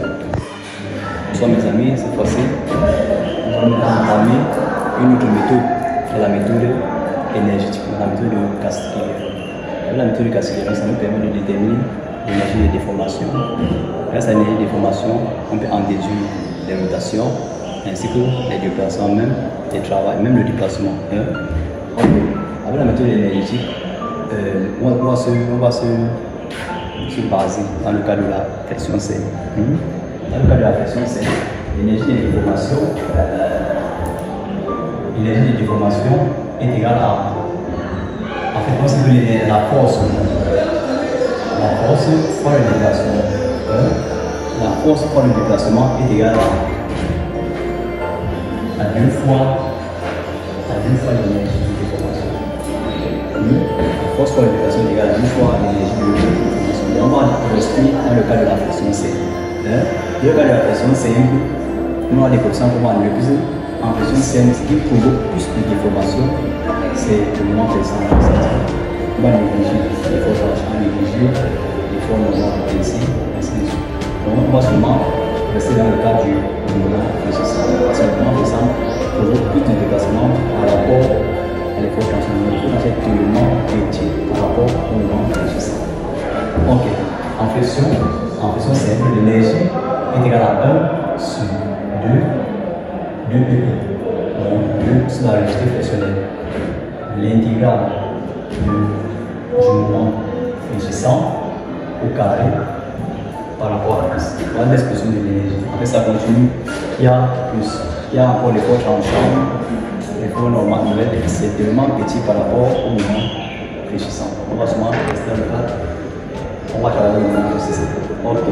Bonsoir mes amis, cette fois-ci, nous allons entamer une autre méthode, la méthode énergétique, la méthode de Castiglione. La méthode de Castiglione, ça nous permet de déterminer l'énergie de déformation. Grâce à l'énergie de déformation, on peut en déduire les rotations, ainsi que les déplacements, même les travaux, même le déplacement. Avec la méthode énergétique, on va se baser dans le cas de la pression C. Dans le cas de la pression C, l'énergie de déformation est égale à, en fait, on sait que la force fois le déplacement. La force fois le déplacement est égale à 2 fois l'énergie de déformation. La force fois le déplacement est égale à 2 fois l'énergie de déformation. Et on va rester dans le cas de la pression C. Dans le cas de la pression C, nous avons des coefficients qu'on va analyser. En pression C, ce qui provoque plus de déformation, c'est le moment présent. On va négliger les forces relatives, négliger les forces normales ainsi de suite. Donc on va seulement rester dans le cas du moment présent. Parce que le moment présent provoque plus de déplacement par rapport à l'effort tensionnel. Il faut dans cet élément petit par rapport au moment présent. Ok. En pression simple, l'énergie est égale à 1 sur 2 pi. Donc 2 c'est la réactivité frictionnelle. L'intégrale du mouvement régissant au carré par rapport à plus. Voilà l'expression de l'énergie. Après ça continue, il y a encore l'effort changeant, l'effort normal nouvelle, c'est tellement petit par rapport au mouvement régissant. On va souvent rester dans le cadre. On va travailler le mouvement régissant. Ok.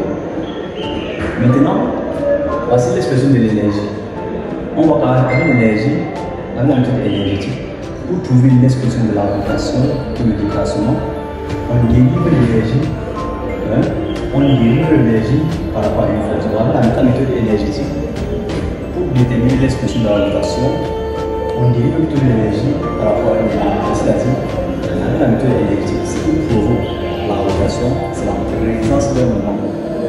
Maintenant, voici l'expression de l'énergie. On va travailler l'énergie avec la méthode énergétique. Pour trouver l'expression de la rotation ou le déplacement, on délivre l'énergie par rapport à une force. Voilà la méthode énergétique. Pour déterminer l'expression de la rotation, on délivre toute l'énergie par rapport à une force. C'est-à-dire, avec la méthode énergétique, ce qui provoque la rotation, c'est la présence d'un moment.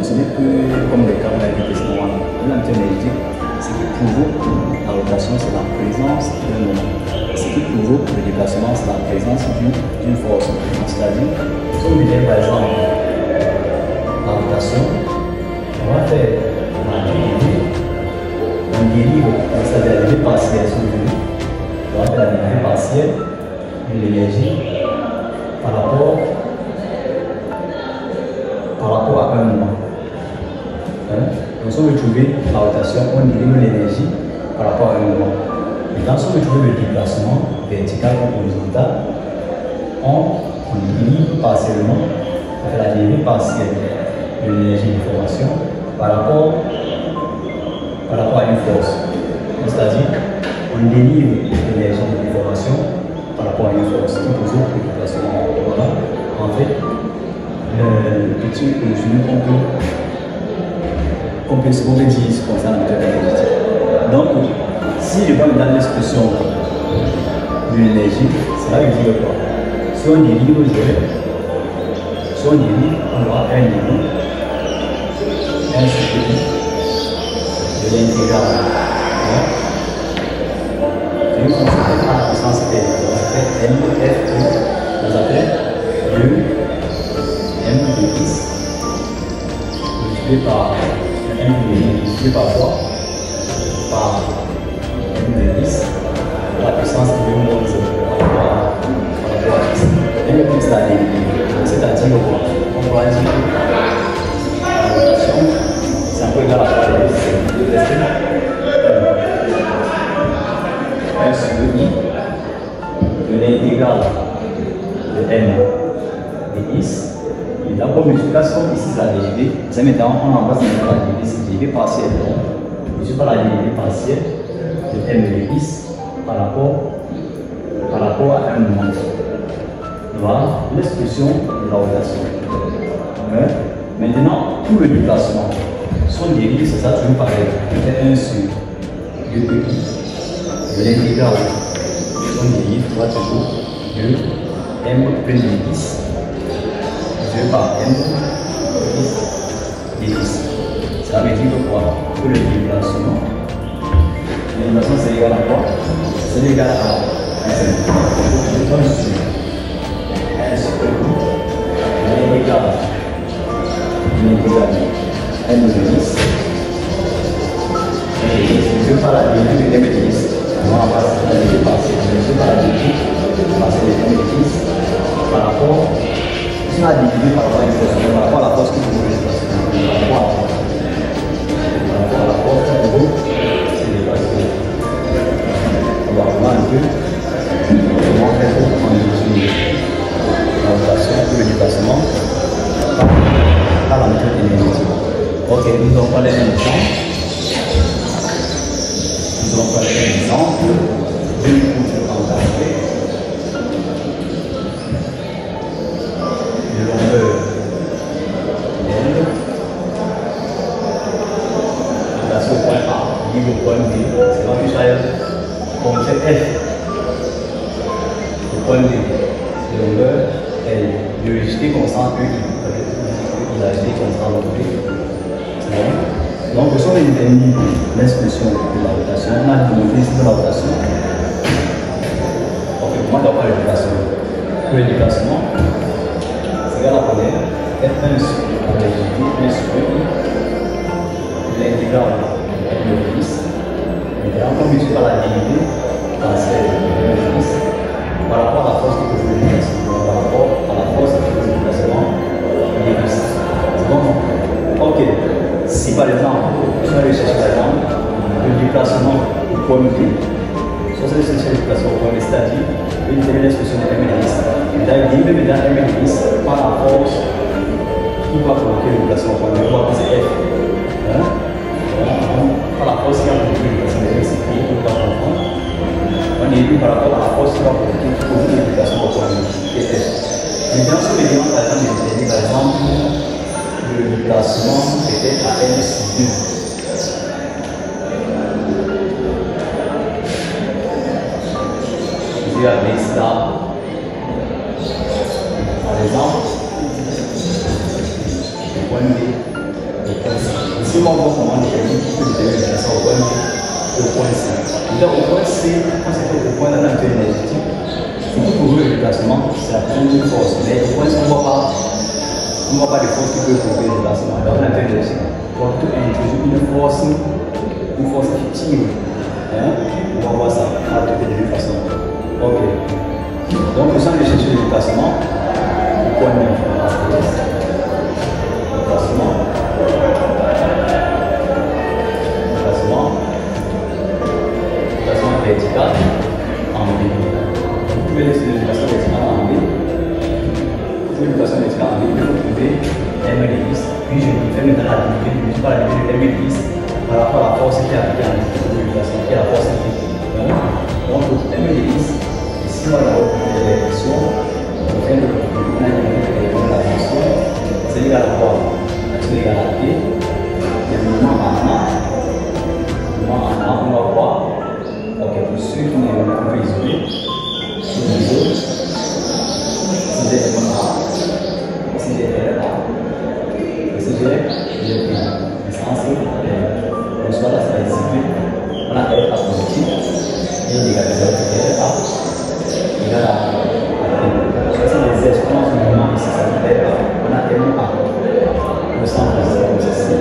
Ce n'est que comme les cas de la vitesse normale. La méthode énergétique, ce qui provoque la rotation, c'est la présence d'un moment. Ce qui provoque le déplacement, c'est la présence d'une force. C'est-à-dire, si on veut par exemple la rotation, on va faire la dérivée. On dérive, c'est-à-dire la dérivée partielle sur le but. On va faire la dérivée partielle de l'énergie par rapport à un moment. Donc, si on veut trouver la rotation, on dérive l'énergie par rapport à un moment. Maintenant, si on veut trouver le déplacement vertical ou horizontal, on dérive partiellement, on fait la dérivée partielle de l'énergie d'information par rapport à une force. C'est-à-dire, on dérive l'énergie d'information par rapport à une force qui provoque le déplacement. Voilà, en fait, le petit résumé qu'on peut dire concernant la méthode énergétique. Donc, si je prends dans l'expression de l'énergie, cela veut dire quoi? Si on dérive, on aura un niveau, un sujet de l'intégrale. C'est une fonction à la puissance N. On appelle M, F, on appelle 2 M de x multiplié par M de multiplié par quoi? Par M de x à la puissance de 2 moins 0 par rapport à x. M de x c'est-à-dire quoi? On va dire la rotation, c'est un peu égal à quoi? 1 sur i de l'intégrale de M de x. Et là, comme multiplication, ici c'est la dérivée. C'est maintenant, on embrasse la dérivée, c'est la dérivée partielle. Je suis pas la dérivée partielle de M de x par rapport à un moment. Voilà l'expression de la rotation. Maintenant, pour le déplacement, son dérivé, c'est ça toujours pareil. C'est 1 sur 2 pi de l'intégrale. Son dérivé sera toujours 2 m près de x 2 par m de x. Ça veut dire quoi? Que le déplacement, c'est égal à quoi? C'est égal à M de 10. Et je vais par la division de M de 10. On va passer la dépasser. Je vais par la division, passer les M de 10 par rapport. Si on a divisé par rapport à une force, par rapport à la force qui vous voulez passer. Par rapport à la force qui vous c'est dépassé. On va voir un peu comment faire pour utiliser la rotation pour le déplacement par la méthode énergétique. Ok, nous allons parler d'un exemple. Nous allons parler d'un exemple d'une fonction quantité de longueur L. Là, c'est au point A, libre au point B. C'est pas plus cher. On fait F. Au point B, de longueur L. De rigidité constante E. Il a été constant dans B. Donc, si on détermine l'expression de la rotation, on a démontré ici de la rotation. Ok, comment on parle de rotation? Pour le déplacement, c'est égal à combien? F1 sur la rigidité, 1 sur l'intégrale de 10. L'intégrale, comme je suis par la dignité, c'est 10 par rapport à la force qui peut jouer le déplacement. Par rapport à la force qui peut jouer le déplacement, il est 10. C'est bon? Ok. Si par exemple, si on recherche par exemple le déplacement au point B, soit c'est le déplacement au point B, c'est-à-dire une détermine l'expression de M de 10. Maintenant, il dit M de 10 par la force qui va provoquer le déplacement au point B, on va passer F. Par la force qui va provoquer le déplacement au point B, c'est pour ne pas comprendre. On est dit par rapport à la force qui va provoquer le déplacement au point B, qui est F. Maintenant, si on demande par exemple, le déplacement peut-être à M sur 2. Je vais appeler ça, par exemple, le point B, le point C. Ici, on va voir comment on détermine le déplacement au point B, au point C. Donc, au point C, quand c'est au point de la nature énergétique, c'est pour trouver le déplacement, c'est la première force. Mais au point C, on ne voit pas. On ne voit pas de force qui peut provoquer le déplacement. Donc, on a fait de pour tout introduire une force fictive. On va voir ça à toutes les deux façons. Ok. Donc, nous sommes chercher le déplacement. Le point 9. Déplacement. Déplacement vertical en B. Vous pouvez laisser le déplacement vertical en B. Pour une équation verticale en B, il faut trouver M de 10, puis je fais maintenant la division, je vais la division de M de 10 par rapport à la force qui est appliquée en l'équation, qui est la force qui donc pour M de 10, ici on a la pression, on fait la pression, c'est égal à quoi? C'est égal à P, il y a un mouvement en A, on va voir, ok, pour ceux qui ont un peu isolé, sur l'isole, c'est des si j'ai R, si j'ai P. L'essence est on soit là, c'est ici, on a R positif, et il égale R égale à P. Ça, c'est des exponents du mouvement ici, ça veut dire on a M A. Le centre, c'est comme ceci.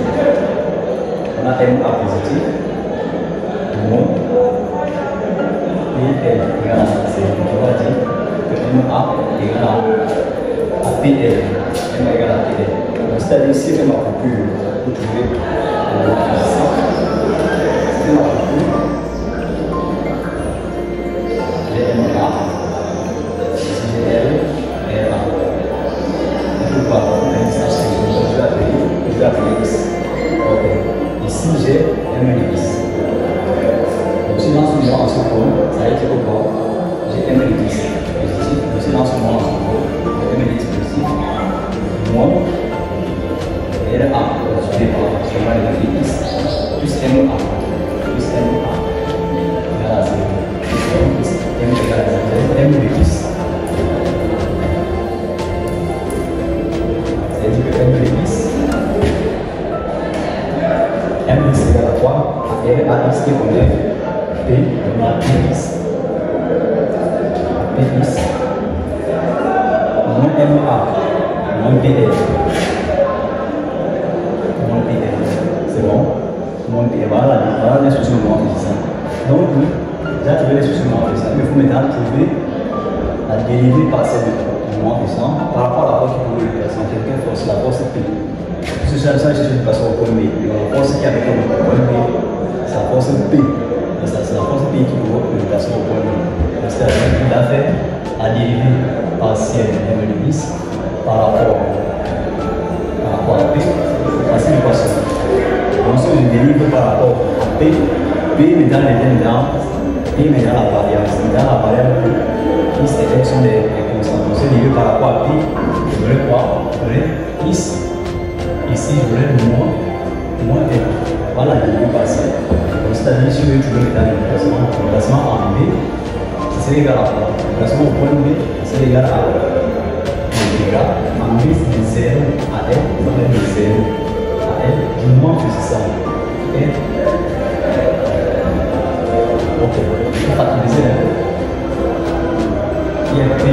On a M A positif, moins, et L égale à C. On va dire que M A égale à PL. M égale à PL. C'est-à-dire si je m'en plus, vous trouvez le puissant. Si je m'en plus, j'ai M A, si j'ai L, R A. Je ne peux pas prendre une distance, je vais appeler X. Ok. Ici j'ai M de 10. Donc si dans ce moment en ce point, ça va être quoi? J'ai M de 10 positif. Donc si dans ce moment en ce point, j'ai M de 10 positif. Moins R A, je vais pas, je vais pas aller X. M de x égale à quoi? À x qui connaît P, on a Px. Px. Moins MA, moins PL. Moins PL. C'est bon? Moins PL. Voilà les solutions moins ça. Donc, déjà trouvé les solutions moins ça. Mais il faut maintenant trouver la dérivée partielle de moins puissant par rapport à la force qui peut représenter quelle force? La force P. Si ça, je suis passé au point B. La force qui est avec le point B, c'est la force P. C'est la force P qui peut représenter au point B. C'est-à-dire qu'il a fait la dérivée partielle de M de x par rapport à P. C'est une équation. Donc, si je dérive par rapport à P, P maintenant devient dans la variable. Dans la variable x et x sont des constantes. Donc, si je dérive par rapport à P, je voudrais quoi? Je voudrais x. Ici, je voudrais moins L. Voilà la dérivée partielle. Donc, c'est-à-dire si je veux trouver le placement en B, c'est égal à quoi? Le placement au point B, c'est égal à l'intégral en B de 0 à L, ça va être de 0 à L, du moins que c'est ça. Et ok, il faut factoriser un peu. Il y a P,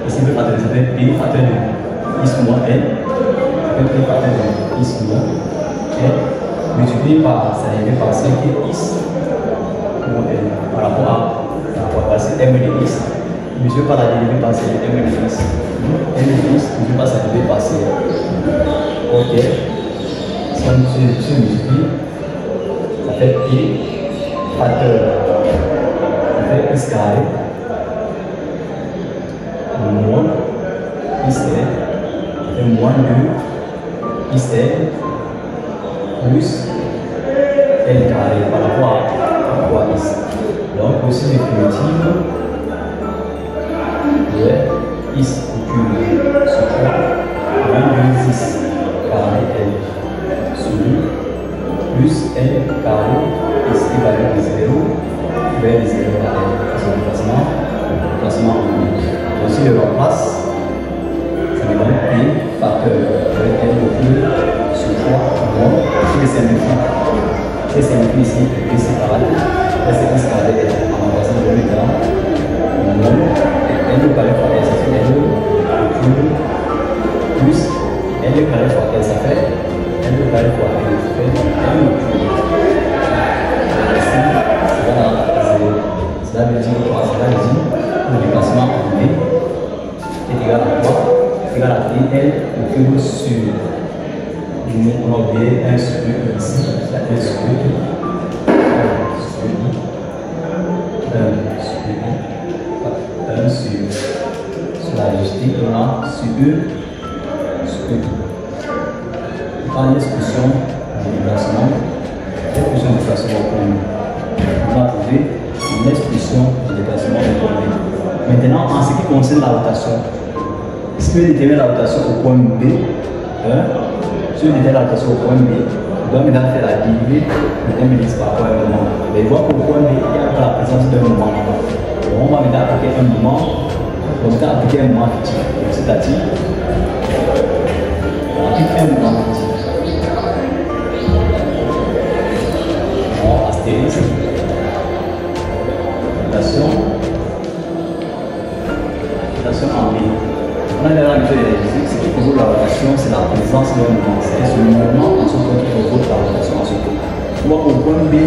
ici il faut factoriser P facteur de x moins L, P facteur de x moins L, multiplié par sa dérivée partielle qui est x moins L par rapport à c'est M de x, mesuré par la dérivée partielle de M de x. M de x, mesuré par sa dérivée partielle. Ok. Si on multiplie, ça fait pi facteur. Ça fait x carré. Moins xl. Ça fait moins 2 xl plus l carré par rapport à x. Donc, aussi définitive de x au cube sur 3, moins 2x carré L sur 2, plus L carré x qui va être 0, vers 0 à L. C'est le placement en ligne. Donc, si je remplace, ça me donne P facteur de L au cube sur 3, moins, si je simplifie ici, P c'est pareil. C'est x carré en remplaçant le métal, L carré fois L, ça fait L cube, plus L carré fois L, ça fait L carré fois L, ça fait L cube. Ici, cela veut dire quoi? Cela veut dire que le déplacement en B est égal à quoi? C'est égal à DL au cube sur, on a oublié 1 sur 2 ici, ça fait 1 sur 2. Sur la logistique, on a sur E, sur E. Par l'expression de déplacement, l'expression de déplacement au point B. On va trouver l'expression de déplacement au point B. Maintenant, en ce qui concerne la rotation, si je détermine la rotation au point B, si je détermine la rotation au point B, je dois maintenant faire la dérivée de M de x par rapport à un moment. Mais il voit qu'au point B, il y a la présence d'un moment. On va maintenant appliquer un moment, on va appliquer un moment fictif. C'est-à-dire, on applique un moment fictif. On astérisque, rotation en ligne. On a déjà l'habitude de la physique, ce qui provoque la rotation, c'est la présence d'un moment. C'est ce mouvement en ce point qui provoque la rotation en ce point. On voit qu'au point B,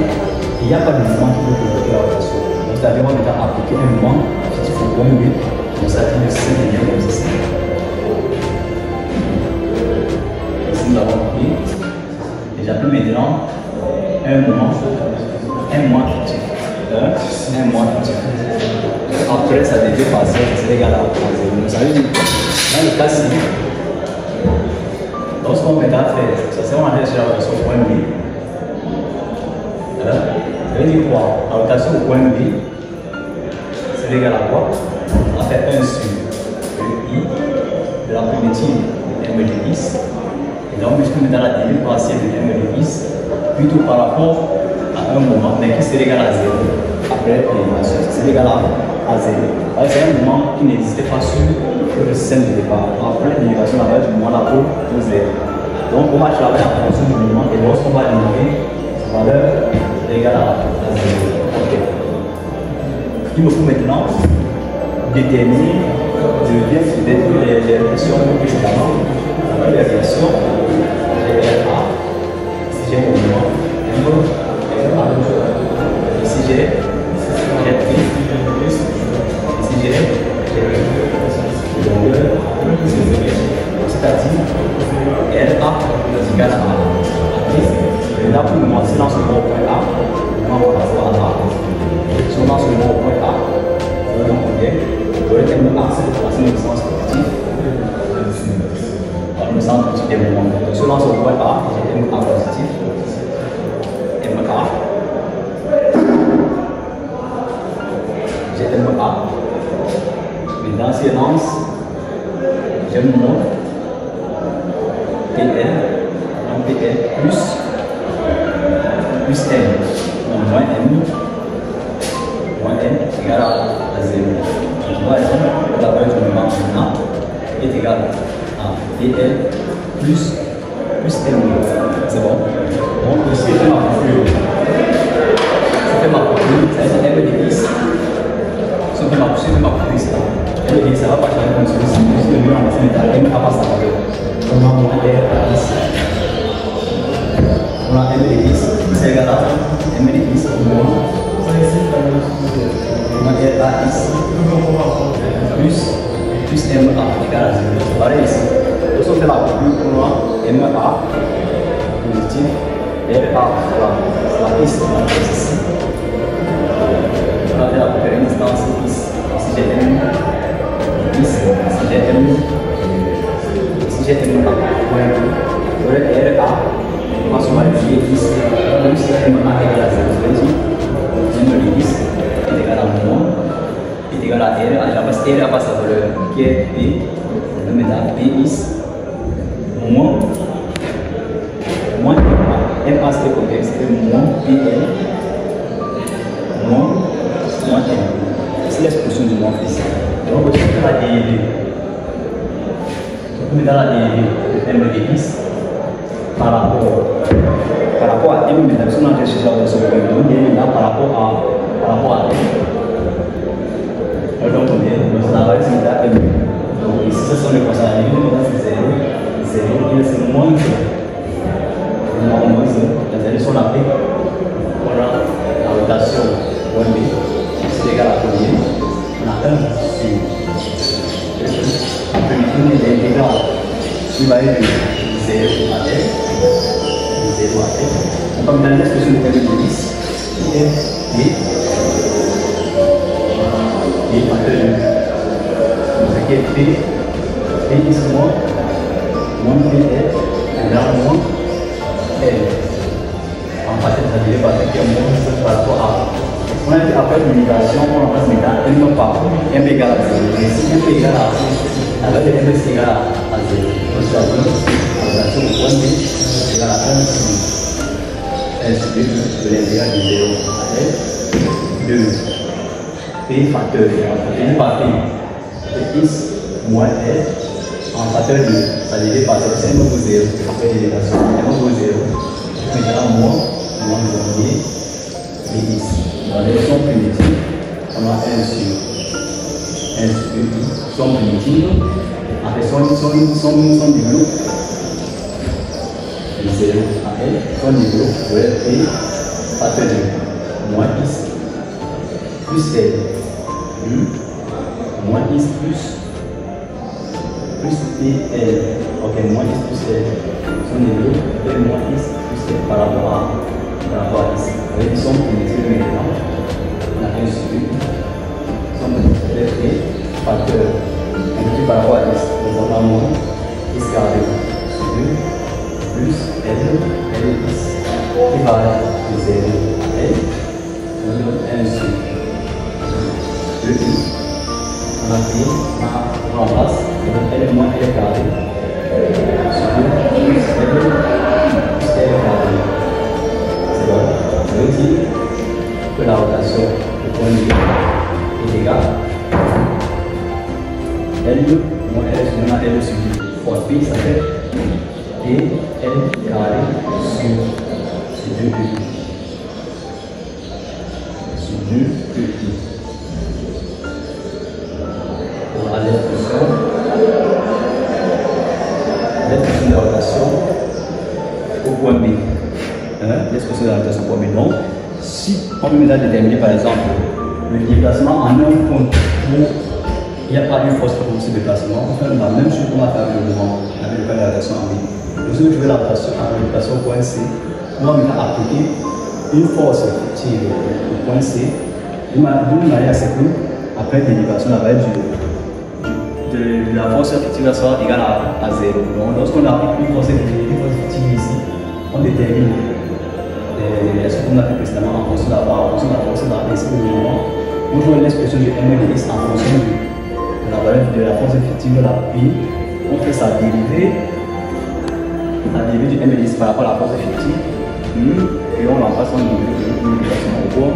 il n'y a pas de mouvement qui peut provoquer la rotation. C'est-à-dire qu'on va appliquer un moment fictif au point B, donc ça fait le C de comme ceci. Ici, nous avons pris, et j'appelle maintenant un moment fictif. Un moment fictif. Après, ça devait passer, c'est égal à 0. Vous savez, dans le cas-ci, lorsqu'on va faire, c'est on a fait sur la rotation au point B. Ça veut dire quoi? La rotation au point B, c'est égal à quoi? On va faire 1 sur le I de la primitive de M de x. Et donc, puisque nous avons la dérivée partielle de M de x, plutôt par rapport à un moment, mais qui serait égal à 0. Après l'élimination, c'est égal à 0. C'est un moment qui n'existait pas sur le système de départ. Après l'élimination, on va du moment là pour 0. Donc, on va travailler en fonction du moment et lorsqu'on va éliminer Il me faut maintenant déterminer, je viens de déterminer les relations précédemment. Les relations, j'ai RA, si j'ai mon nom, MA, ici j'ai T, ici j'ai c'est-à-dire RA égale à A. Maintenant, pour le moment, si dans ce mot point A, on va passer à A. Si on lance le mot point A, on va combien? Le MA, c'est le sens positif. Le sens positif des moments. Donc, si on lance le point A, j'ai MA positif. MA. J'ai MA. Maintenant, si je lance, j'ai mon PL. Donc, PL plus M. Donc, moins M égale à 0. Donc, moins M, la valeur que je marque maintenant est égale à PL plus M. C'est bon? Donc, ici, je fais ma formule. Je fais ma formule, ça va être M de 10. Si je fais ma formule, c'est là. M de 10, ça va pas changer comme celui-ci. Si le mur en bas, c'est M à part sa valeur. On a moins R à 10. On a M de 10, c'est égal à M de 10 moins R à 10 plus MA égale à 0. Pareil ici. Donc, si on fait la formule pour moi, MA positif, RA, la piste ici. On va faire la première instance ici. Ici j'ai M, ici j'ai M, ici j'ai MA. Donc, RA. On va soulever 10 plus MA égale à 0. M de 10 est égal à moins, est égal à R. La base R a pas sa valeur qui est P. Maintenant P is moins MA. MA c'était combien? C'était moins PL moins M. C'est l'expression du moins ici. Donc on va faire la dérivée. On met dans la dérivée de M de 10. Par rapport à M, maintenant, si on a cherché la version par rapport à M. Donc, on a réussi à M. Donc, ici, ce sont les constants. Maintenant, c'est 0. 0, et c'est moins 0. Moins 0. C'est-à-dire, si on applique, on a la rotation 1B, c'est égal à combien? On a 1 sur. On peut définir l'intégrale qui va être 0 à L. 0 à L. On va mettre l'expression de M de 10 qui est P facteur de 2. Donc, ce qui est P is moins PL égale moins L. En fait, ça dirait par ce qui est moins par rapport à. On a dit après l'imitation, on remplace maintenant M par M égale à 0. Et si M égale à 0, alors M est égal à 0. Donc, c'est la relation de 1B égale à 1 sur 1 sur 2 de l'intégral de 0 à L. 2 P facteur de par P. P is moins L en facteur de 2. Ça divise par 0. C'est M vaut 0. Après l'élégation. M vaut 0. Maintenant, moins de et ici. Dans les sons primitives, on a 1 sur 2. Son primitive. Après son niveau. 0 à L, son niveau, vous voyez, P, facteur de moins X, plus L, moins X plus PL, ok, moins X plus L, son niveau, P moins X plus L par rapport à X. Avec son primitif maintenant, on a 1 sur 1, son primitif P, facteur, primitif par rapport à X, donc on a moins X carré sur 2. Plus L X qui va de 0 à L, on donne 1 sur 2 I. On a pris, on remplace, on donne L moins L carré sur 2 plus L carré. C'est bon. Ça veut dire que la rotation du point de est égale L moins L sur 1 L sur 2 fois P, ça fait et L carré sur 2 P. Sur 2 P. L'expression de la rotation commune. Donc, si on peut maintenant déterminer par exemple le déplacement en un point où il n'y a pas une force pour ce déplacement, on fait la même chose qu'on va faire avec le mouvement, avec le cas de la rotation en ligne. Donc, si vous trouvez la rotation au point C, on va maintenant appliquer une force fictive au point C, d'une manière à ce que, après dérivation, la valeur de la force fictive sera égale à 0. Donc, lorsqu'on applique une force fictive ici, on détermine ce qu'on a fait précédemment en fonction de la force de la ainsi que le mouvement. On joue l'expression du M et de X en fonction de la valeur de la force fictive de la P. On fait sa dérivée, du M et de X par rapport à la force fictive, et on l'embrasse en une équation en gros.